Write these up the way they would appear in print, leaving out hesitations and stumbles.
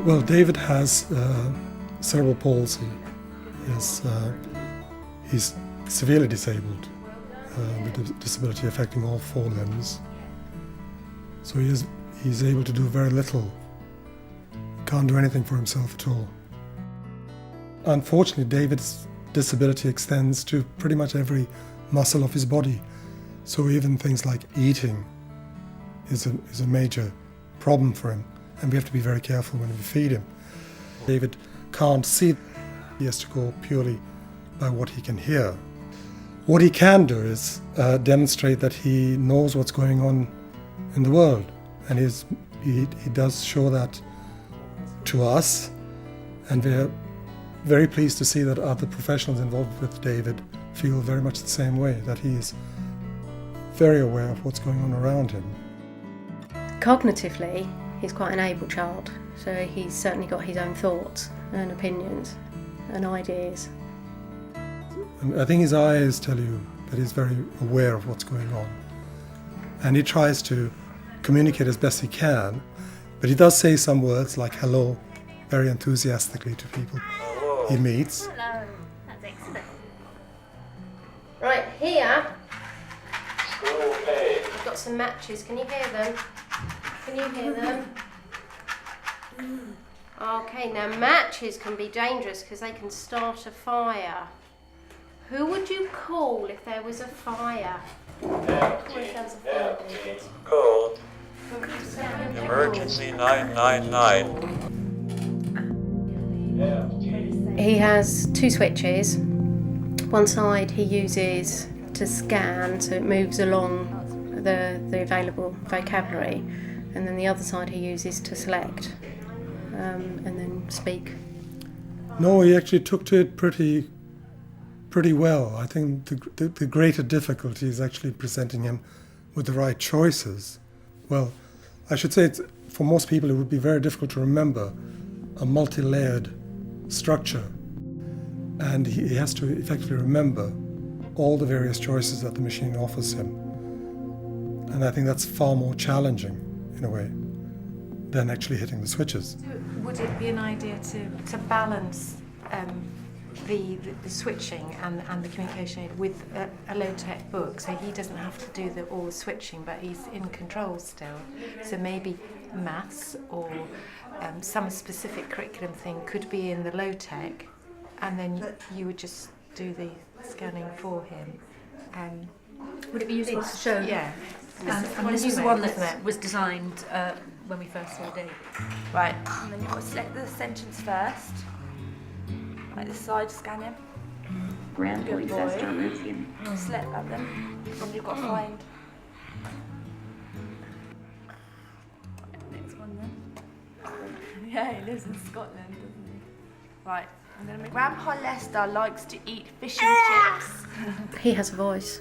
Well, David has cerebral palsy. He's severely disabled, with a disability affecting all 4 limbs. So he's able to do very little. Can't do anything for himself at all. Unfortunately, David's disability extends to pretty much every muscle of his body. So even things like eating is a major problem for him, and we have to be very careful when we feed him. David can't see. He has to go purely by what he can hear. What he can do is demonstrate that he knows what's going on in the world, and he does show that to us, and we're very pleased to see that other professionals involved with David feel very much the same way, that he is very aware of what's going on around him. Cognitively, he's quite an able child, so he's certainly got his own thoughts and opinions and ideas. And I think his eyes tell you that he's very aware of what's going on. And he tries to communicate as best he can, but he does say some words like hello very enthusiastically to people he meets. Hello, that's excellent. Right, here, I've got some matches. Can you hear them? Can you hear them? Okay, now matches can be dangerous because they can start a fire. Who would you call if there was a fire? Code. Emergency 999. He has 2 switches. One side he uses to scan, so it moves along the available vocabulary, and then the other side he uses to select and then speak. No, he actually took to it pretty well. I think the greater difficulty is actually presenting him with the right choices. Well, I should say for most people it would be very difficult to remember a multi-layered structure, and he has to effectively remember all the various choices that the machine offers him. And I think that's far more challenging, in a way, than actually hitting the switches. Would it be an idea to balance the switching and the communication with a low-tech book, so he doesn't have to do all the switching, but he's in control still? So maybe maths or some specific curriculum thing could be in the low-tech, and then you would just do the scanning for him. Would it be useful to show? Yeah. And this is the one that was designed when we first saw David. Right, and then you've got to select the sentence first. Like this side, scan him. Good boy. Select that then. And you've got to find. Next one then. Yeah, he lives in Scotland, doesn't he? Right, I'm going to make Grandpa Lester likes to eat fish and chips. He has a voice.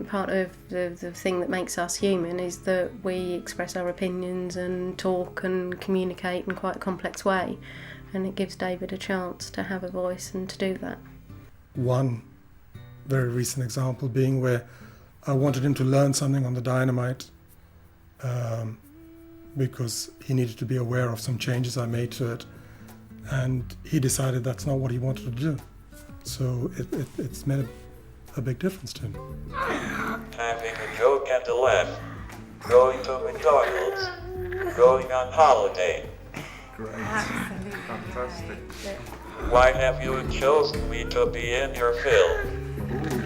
Part of the thing that makes us human is that we express our opinions and talk and communicate in quite a complex way, and it gives David a chance to have a voice and to do that. One very recent example being where I wanted him to learn something on the dynamite because he needed to be aware of some changes I made to it, and he decided that's not what he wanted to do. So it's made a big difference to him. Having a joke and a laugh. Going to McDonald's. Going on holiday. Great. Absolutely. Fantastic. Why have you chosen me to be in your film?